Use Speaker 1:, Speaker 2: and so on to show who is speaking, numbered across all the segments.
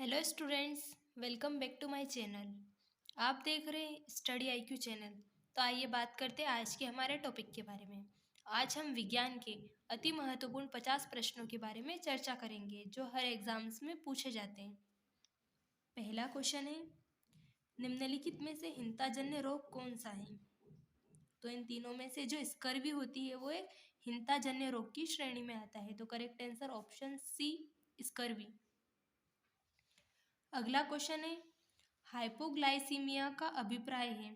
Speaker 1: Hello students, welcome back to my channel. आप देख रहे हैं स्टडी आईक्यू चैनल। तो आइए बात करते हैं आज के हमारे टॉपिक के बारे में। आज हम विज्ञान के अति महत्वपूर्ण 50 प्रश्नों के बारे में चर्चा करेंगे जो हर एग्जाम्स में पूछे जाते हैं। पहला क्वेश्चन है, निम्नलिखित में से हिंताजन्य रोग कौन सा है? तो इन तीनों में से जो स्कर्वी होती है वो एक हिंताजन्य रोग की श्रेणी में आता है। तो correct answer option C, scurvy. अगला क्वेश्चन है, हाइपोग्लाइसीमिया का अभिप्राय है।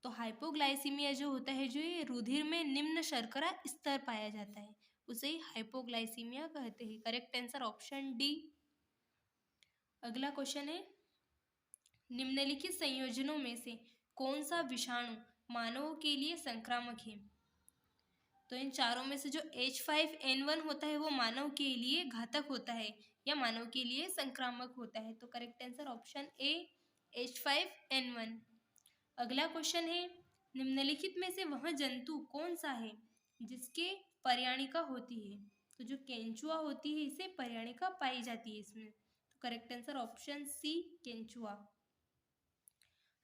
Speaker 1: तो हाइपोग्लाइसीमिया जो होता है, जो ये रुधिर में निम्न शर्करा स्तर पाया जाता है, उसे ही हाइपोग्लाइसीमिया कहते हैं। Correct answer option D. अगला क्वेश्चन है, निम्नलिखित संयोजनों में से कौन सा विषाणु मानवों के लिए संक्रामक है? तो इन चारों में से जो H5N1 होता है वो मानव के लिए घातक होता है या मानव के लिए संक्रामक होता है। तो correct answer option A, H5N1। अगला क्वेश्चन है, निम्नलिखित में से वह जंतु कौन सा है जिसके पर्याणिका होती है? तो जो केंचुआ होती है इसे पर्याणिका पाई जाती है इसमें। तो करेक्ट आंसर ऑप्शन सी, केंचुआ।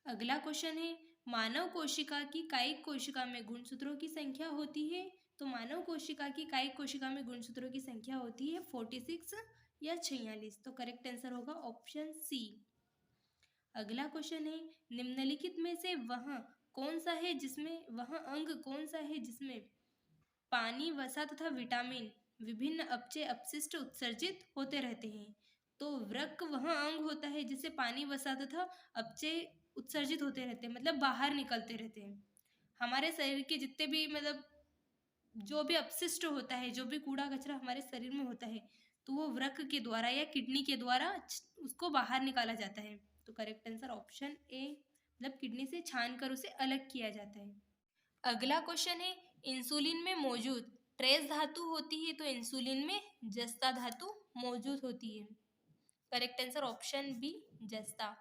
Speaker 1: अगला क्वेश्चन है, मानव कोशिका की कायिक कोशिका में गुणसूत्रों की संख्या होती है? तो मानव कोशिका की कायिक कोशिका में गुणसूत्रों की संख्या होती है 46 या 46। तो करेक्ट आंसर होगा ऑप्शन सी। अगला क्वेश्चन है, निम्नलिखित में से वह कौन सा है जिसमें वह अंग कौन सा है जिसमें पानी, वसा तथा विटामिन विभिन्न अपचय अपशिष्ट उत्सर्जित होते रहते हैं? तो वृक्क वह अंग होता है जिससे पानी, वसा तथा अपचय उत्सर्जित होते रहते हैं, मतलब बाहर निकलते रहते हैं। हमारे शरीर के जितने भी मतलब जो भी अपशिष्ट होता है, जो भी कूड़ा कचरा हमारे शरीर में होता है, तो वो वृक्क के द्वारा या किडनी के द्वारा उसको बाहर निकाला जाता है। तो करेक्ट आंसर ऑप्शन ए, मतलब किडनी से छान कर उसे अलग किया जाता है। अगला क्वेश्चन है, इंसुलिन में मौजूद ट्रेस धातु होती है? तो इंसुलिन में जस्ता धातु मौजूद होती है। करेक्ट आंसर ऑप्शन बी, जस्ता।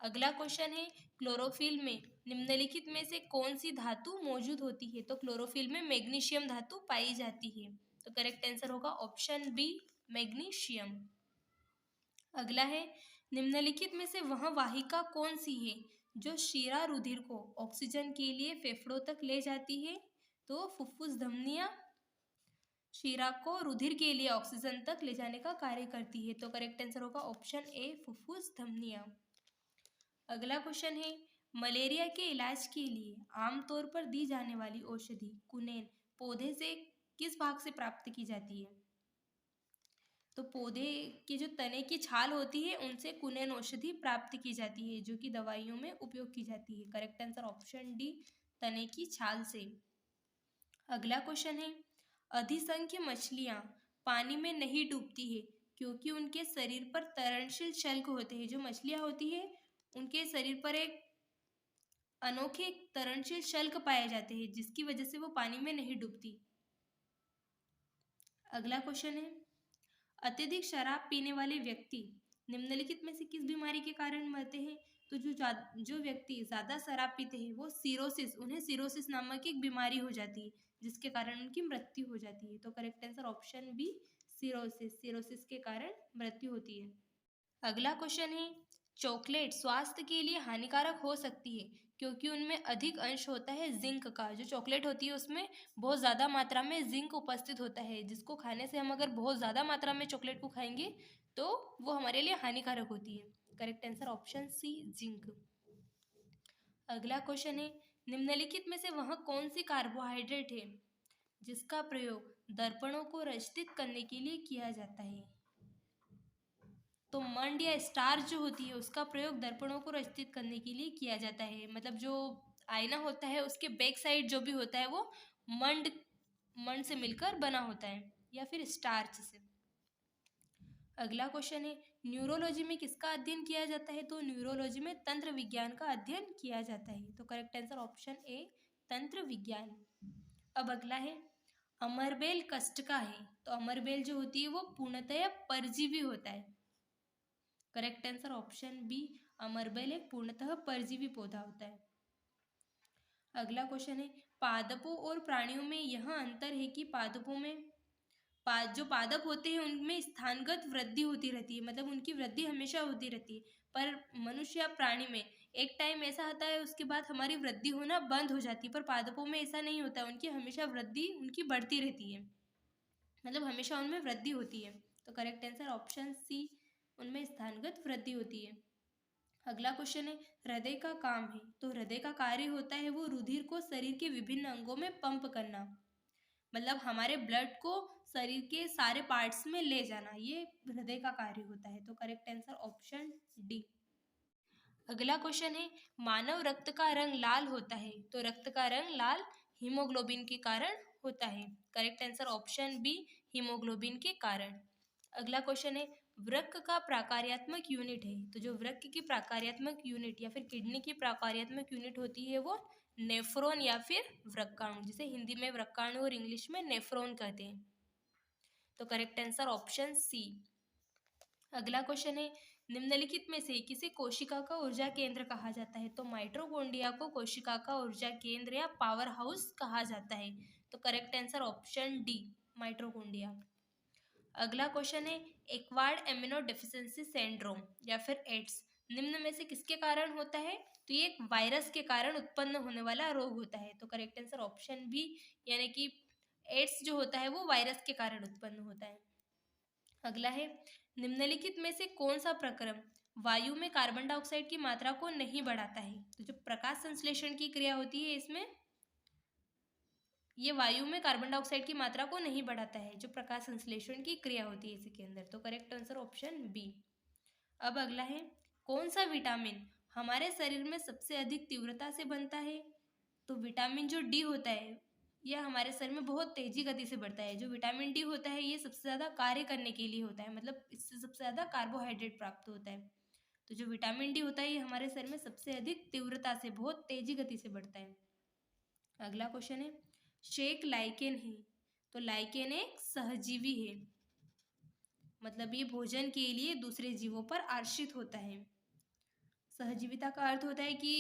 Speaker 1: अगला क्वेश्चन है, क्लोरोफिल में निम्नलिखित में से कौन सी धातु मौजूद होती है? तो क्लोरोफिल में मैग्नीशियम धातु पाई जाती है। तो करेक्ट आंसर होगा ऑप्शन बी, मैग्नीशियम। अगला है, निम्नलिखित में से वह वाहिका कौन सी है जो शिरा रुधिर को ऑक्सीजन के लिए फेफड़ों तक ले जाती है? तो फुफ्फुस धमनियां शिरा को रुधिर के लिए ऑक्सीजन तक ले जाने का कार्य करती है। तो करेक्ट आंसर होगा ऑप्शन ए, फुफ्फुस धमनियां। अगला क्वेश्चन है, मलेरिया के इलाज के लिए आमतौर पर दी जाने वाली औषधि कुनेन पौधे से किस भाग से प्राप्त की जाती है? तो पौधे के जो तने की छाल होती है उनसे कुनेन औषधि प्राप्त की जाती है जो कि दवाइयों में उपयोग की जाती है। करेक्ट आंसर ऑप्शन डी, तने की छाल से। अगला क्वेश्चन है, अधिसंख्य मछलियां पानी में नहीं डूबती है क्योंकि उनके शरीर पर तरणशील शल्क होते हैं। जो मछलियां होती है उनके शरीर पर एक अनोखे तरणशील शल्क पाए जाते हैं जिसकी वजह से वो पानी में नहीं डूबती। अगला क्वेश्चन है, अत्यधिक शराब पीने वाले व्यक्ति निम्नलिखित में से किस बीमारी के कारण मरते हैं? तो जो व्यक्ति ज्यादा शराब पीते हैं वो सिरोसिस, उन्हें सिरोसिस नामक एक बीमारी हो जाती है जिसके कारण उनकी मृत्यु हो जाती है। तो correct answer option B, cirrhosis, cirrhosis के कारण मृत्यु होती है। अगला क्वेश्चन है, चॉकलेट स्वास्थ्य के लिए हानिकारक हो सकती है क्योंकि उनमें अधिक अंश होता है जिंक का। जो चॉकलेट होती है उसमें बहुत ज़्यादा मात्रा में जिंक उपस्थित होता है, जिसको खाने से हम अगर बहुत ज़्यादा मात्रा में चॉकलेट को खाएंगे तो वो हमारे लिए हानिकारक होती है। Correct answer option C, zinc. अगला क्वेश्चन है, निम्नलिखित में से वह कौन सी कार्बोहाइड्रेट है जिसका प्रयोग दर्पणों को रचित करने के लिए किया जाता है? तो मंड या स्टार्च जो होती है उसका प्रयोग दर्पणों को रचित करने के लिए किया जाता है। मतलब जो आईना होता है उसके बैक साइड जो भी होता है वो मंड मंड से मिलकर बना होता है या फिर स्टार्च से। अगला क्वेश्चन है, न्यूरोलॉजी में किसका अध्ययन किया जाता है? तो न्यूरोलॉजी में तंत्र विज्ञान का अध्ययन किया जाता है। तो करेक्ट आंसर ऑप्शन ए, तंत्र विज्ञान। अब अगला है, अमरबेल कष्ट का है। तो अमरबेल जो होती है वो पूर्णतया परजीवी होता है। करेक्ट आंसर ऑप्शन बी, अमरबेल एक पूर्णतः परजीवी पौधा होता है। अगला क्वेश्चन है, पादपों और प्राणियों में यह अंतर है कि पादपों में जो पादप होते हैं उनमें स्थानगत वृद्धि होती रहती है, मतलब उनकी वृद्धि हमेशा होती रहती है। पर मनुष्य या प्राणी में एक टाइम ऐसा आता है उसके बाद हमारी वृद्धि होना बंद हो जाती है, पर पादपों में ऐसा नहीं होता, उनकी हमेशा वृद्धि उनकी बढ़ती रहती है, मतलब हमेशा उनमें वृद्धि होती है। तो करेक्ट आंसर ऑप्शन सी, उनमें स्थानगत वृद्धि होती है। अगला क्वेश्चन है, हृदय का काम है, तो हृदय का कार्य होता है वो रुधिर को शरीर के विभिन्न अंगों में पंप करना, मतलब हमारे ब्लड को शरीर के सारे पार्ट्स में ले जाना, ये हृदय का कार्य होता है। तो करेक्ट आंसर ऑप्शन डी। अगला क्वेश्चन है, मानव रक्त का रंग लाल होता है, तो रक्त का रंग लाल हीमोग्लोबिन के कारण होता है। Correct answer option B, haemoglobin के कारण। अगला क्वेश्चन है, वृक्क का प्रकार्यात्मक यूनिट है, तो जो वृक्क की प्रकार्यात्मक यूनिट या फिर किडनी की प्रकार्यात्मक यूनिट होती है वो नेफ्रॉन या फिर वृक्काणु, जिसे हिंदी में वृक्काणु और इंग्लिश में नेफ्रॉन कहते हैं। तो करेक्ट आंसर ऑप्शन सी। अगला क्वेश्चन है, निम्नलिखित में से किसे कोशिका का ऊर्जा केंद्र कहा जाता है, तो माइटोकॉन्ड्रिया को कोशिका का ऊर्जा केंद्र या पावर हाउस कहा जाता है। तो correct answer option D, mitochondria. अगला क्वेश्चन है, एक्वायर्ड एमिनो डेफिशिएंसी सिंड्रोम या फिर एड्स निम्न में से किसके कारण होता है, तो ये एक वायरस के कारण उत्पन्न होने वाला रोग होता है। तो करेक्ट आंसर ऑप्शन बी, यानी कि एड्स जो होता है वो वायरस के कारण उत्पन्न होता है। अगला है, निम्नलिखित में से कौन सा प्रक्रम वायु में कार्बन डाइऑक्साइड की मात्रा को नहीं बढ़ाता है, तो जो प्रकाश संश्लेषण की क्रिया होती है इसमें ये वायु में कार्बन डाइऑक्साइड की मात्रा को नहीं बढ़ाता है, जो प्रकाश संश्लेषण की क्रिया होती है इसके अंदर। तो करेक्ट आंसर ऑप्शन बी। अब अगला है, कौन सा विटामिन हमारे शरीर में सबसे अधिक तीव्रता से बनता है, तो विटामिन जो डी होता है यह हमारे शरीर में बहुत तेजी गति से बढ़ता है। जो विटामिन डी होता है ये सबसे ज़्यादा कार्य करने के लिए होता है, मतलब इससे सबसे ज़्यादा कार्बोहाइड्रेट प्राप्त होता है। तो जो विटामिन डी होता है ये हमारे शरीर में सबसे अधिक तीव्रता से बहुत तेजी गति से बढ़ता है। अगला क्वेश्चन है, शेक लाइकेन है, तो लाइकेन एक सहजीवी है, मतलब ये भोजन के लिए दूसरे जीवों पर आश्रित होता है। सहजीविता का अर्थ होता है कि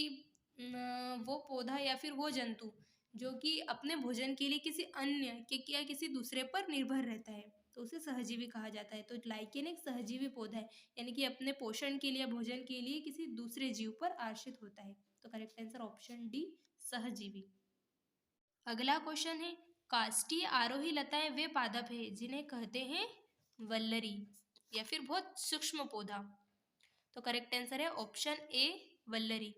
Speaker 1: वो पौधा या फिर वो जंतु जो कि अपने भोजन के लिए किसी अन्य के या किसी दूसरे पर निर्भर रहता है, तो उसे सहजीवी कहा जाता है। तो लाइकेन एक सहजीवी पौधा है, यानी कि अपने पोषण के लिए भोजन के लिए किसी दूसरे जीव पर आश्रित होता है। तो करेक्ट आंसर ऑप्शन डी, सहजीवी। अगला क्वेश्चन है, काष्ठीय आरोही लताएं वे पादप है जिन्हें कहते हैं वल्लरी या फिर बहुत सूक्ष्म पौधा। तो करेक्ट आंसर है ऑप्शन ए, वल्लरी।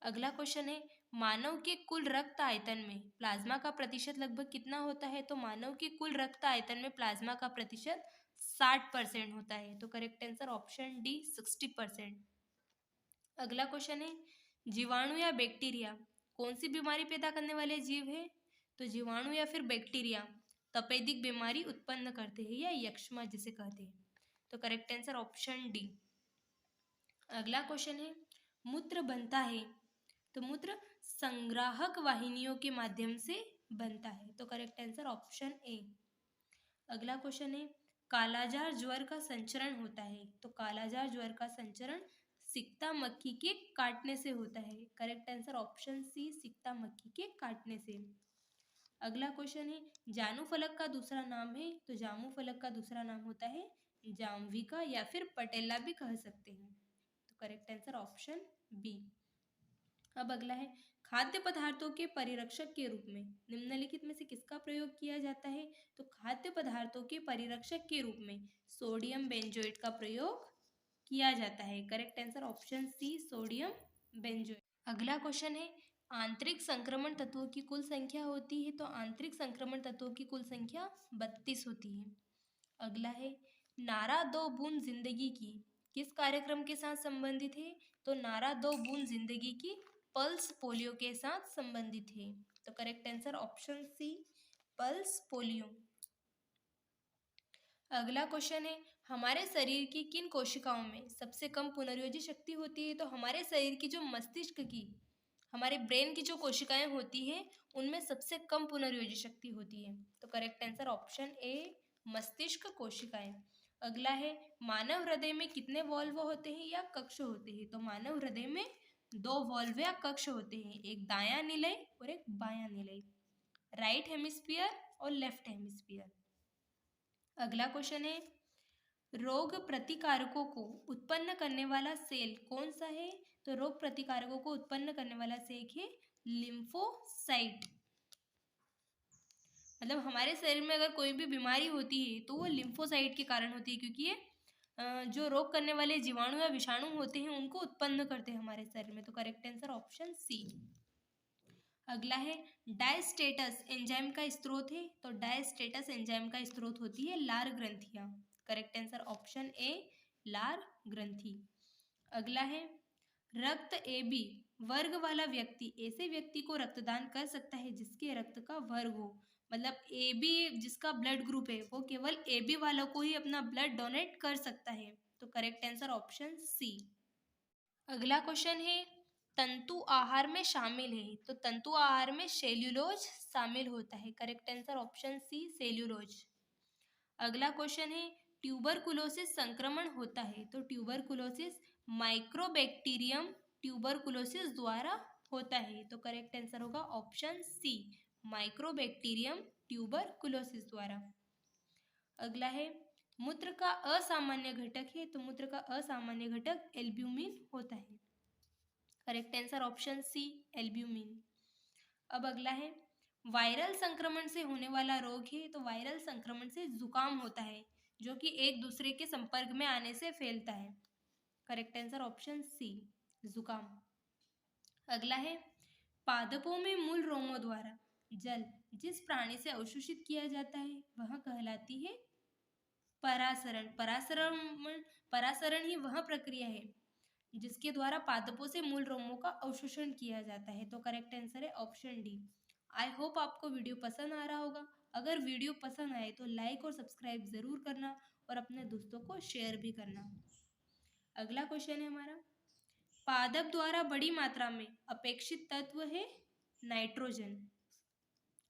Speaker 1: अगला क्वेश्चन है, मानव के कुल रक्त आयतन में प्लाज्मा का प्रतिशत लगभग कितना होता है, तो मानव के कुल रक्त आयतन में प्लाज्मा का प्रतिशत 60% होता है। तो करेक्ट आंसर ऑप्शन डी, 60%। अगला क्वेश्चन है, जीवाणु या बैक्टीरिया कौन सी बीमारी पैदा करने वाले जीव है, तो जीवाणु या फिर बैक्टीरिया तपेदिक बीमारी उत्पन्न करते हैं या यक्ष्मा जिसे कहते हैं। तो करेक्ट आंसर ऑप्शन डी। अगला क्वेश्चन है, मूत्र बनता है, तो मूत्र संग्राहक वाहिनियों के माध्यम से बनता है। तो करेक्ट आंसर ऑप्शन ए। अगला क्वेश्चन है, कालाजार ज्वर का संचरण होता है, तो कालाजार ज्वर का संचरण सिकता मक्खी के काटने से होता है। करेक्ट आंसर ऑप्शन सी, सिकता मक्खी के काटने से। अगला क्वेश्चन है, जामु फलक का दूसरा नाम है, तो जामु फलक का दूसरा नाम होता है जाम्बिका या फिर पटेला भी कह सकते हैं। तो करेक्ट आंसर ऑप्शन बी। अब अगला है, खाद्य पदार्थों के परिरक्षक के रूप में निम्नलिखित में से किसका प्रयोग किया जाता है, तो खाद्य पदार्थों के परिरक्षक के रूप में सोडियम बेंजोएट का प्रयोग किया जाता है। Correct answer option C, sodium benzoate. अगला क्वेश्चन है, आंतरिक संक्रमण तत्वों की कुल संख्या होती है, तो आंतरिक संक्रमण तत्वों की कुल संख्या 32 होती है। अगला है, नारा दो बूंद जिंदगी की किस कार्यक्रम के साथ संबंधित है, तो नारा दो बूंद जिंदगी की पल्स पोलियो के साथ संबंधित है। तो correct answer option C, pulse polio. अगला क्वेश्चन है, हमारे शरीर की किन कोशिकाओं में सबसे कम पुनर्योजी शक्ति होती है, तो हमारे शरीर की जो मस्तिष्क की हमारे ब्रेन की जो कोशिकाएं होती हैं उनमें सबसे कम पुनर्योजी शक्ति होती है। तो करेक्ट आंसर ऑप्शन ए, मस्तिष्क कोशिकाएं। अगला है, मानव हृदय में कितने वॉल्व होते हैं या कक्ष होते हैं, तो मानव हृदय में 2 वॉल्व या कक्ष होते हैं, एक दायां निलय और एक बायां निलय, राइट हेमिस्फीयर और लेफ्ट हेमिस्फीयर। अगला क्वेश्चन है, रोग प्रतिकारकों को उत्पन्न करने वाला सेल कौन सा है? तो रोग प्रतिकारकों को उत्पन्न करने वाला सेल है लिम्फोसाइट। मतलब हमारे शरीर में अगर कोई भी बीमारी होती है तो वो लिम्फोसाइट के कारण होती है, क्योंकि ये जो रोग करने वाले जीवाणु या विषाणु होते हैं उनको उत्पन्न करते हैं हमारे शरीर में। तो करेक्ट आंसर ऑप्शन सी। अगला है, डायस्टेटस एंजाइम का स्रोत है। तो डायस्टेटस एंजाइम का स्रोत होती है लार ग्रंथियां। करेक्ट आंसर ऑप्शन ए, लार ग्रंथि। अगला है, रक्त ए बी वर्ग वाला व्यक्ति ऐसे व्यक्ति को रक्तदान कर सकता है जिसके रक्त का वर्ग हो। मतलब ए बी जिसका ब्लड ग्रुप है वो केवल ए बी वालों को ही अपना ब्लड डोनेट कर सकता है। तो करेक्ट आंसर ऑप्शन सी। अगला क्वेश्चन है, तंतु आहार में शामिल है। तो तंतु आहार में सेल्यूलोज शामिल होता है। Correct answer option C, cellulose. अगला क्वेश्चन है, ट्यूबरकुलोसिस संक्रमण होता है। तो ट्यूबरकुलोसिस माइक्रोबैक्टीरियम ट्यूबरकुलोसिस द्वारा होता है। तो करेक्ट आंसर होगा ऑप्शन सी, माइक्रोबैक्टीरियम ट्यूबरकुलोसिस द्वारा। अगला है, मूत्र का असामान्य घटक है। तो मूत्र का असामान्य घटक एल्ब्यूमिन होता है। Correct answer option C, albumin. अब अगला है, वायरल संक्रमण से होने वाला रोग है। तो वायरल संक्रमण से जुकाम होता है जो कि एक दूसरे के संपर्क में आने से फैलता है। करेक्ट आंसर ऑप्शन सी, जुकाम। अगला है, पादपों में मूल रोमों द्वारा जल जिस प्राणी से अवशोषित किया जाता है वह कहलाती है परासरण। परासरण ही वह प्रक्रिया है जिसके द्वारा पादपों से मूल रोमों का अवशोषण किया जाता है। तो करेक्ट आंसर है ऑप्शन डी। आई होप आपको वीडियो पसंद आ रहा होगा। अगर वीडियो पसंद आए तो लाइक और सब्सक्राइब ज़रूर करना और अपने दोस्तों को शेयर भी करना। अगला क्वेश्चन है हमारा, पादप द्वारा बड़ी मात्रा में अपेक्षित तत्व है nitrogen.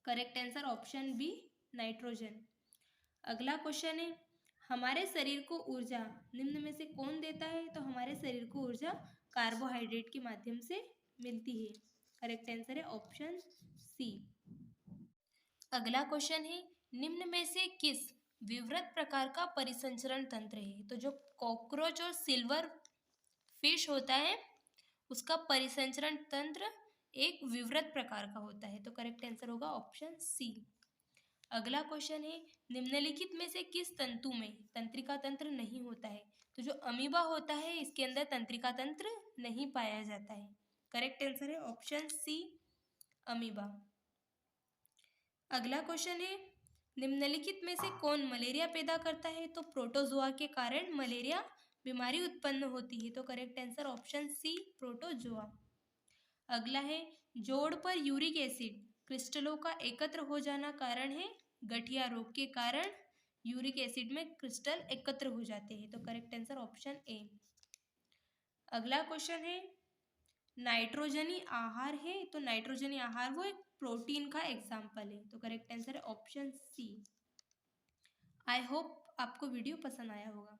Speaker 1: Correct answer option B, nitrogen. अगला क्वेश्चन है, हमारे शरीर को ऊर्जा निम्न में से कौन देता है? तो हमारे शरीर को ऊर्जा कार्बोहाइड्रेट के माध्यम से मिलती है। करेक्ट आंसर है ऑप्शन सी। अगला क्वेश्चन है, निम्न में से किस विवृत प्रकार का परिसंचरण तंत्र है? तो जो कॉकरोच और सिल्वर फिश होता है उसका परिसंचरण तंत्र एक विवृत प्रकार का होता है। तो करेक्ट आंसर होगा ऑप्शन सी। अगला क्वेश्चन है, निम्नलिखित में से किस तंतु में तंत्रिका तंत्र नहीं होता है? तो जो अमीबा होता है इसके अंदर तंत्रिका तंत्र नहीं पाया जाता है। करेक्ट आंसर है ऑप्शन सी, अमीबा। अगला क्वेश्चन है, निम्नलिखित में से कौन मलेरिया पैदा करता है? तो प्रोटोजोआ के कारण मलेरिया बीमारी उत्पन्न होती है। तो correct answer option C, protozoa. अगला है, जोड़ पर यूरिक एसिड क्रिस्टलों का एकत्र हो जाना कारण है गठिया रोग के कारण यूरिक एसिड में क्रिस्टल एकत्र हो जाते हैं। तो करेक्ट आंसर ऑप्शन ए। अगला क्वेश्चन है, नाइट्रोजनी आहार है। तो नाइट्रोजनी आहार वो एक प्रोटीन का एग्जाम्पल है। तो करेक्ट आंसर है ऑप्शन सी। आई होप आपको वीडियो पसंद आया होगा।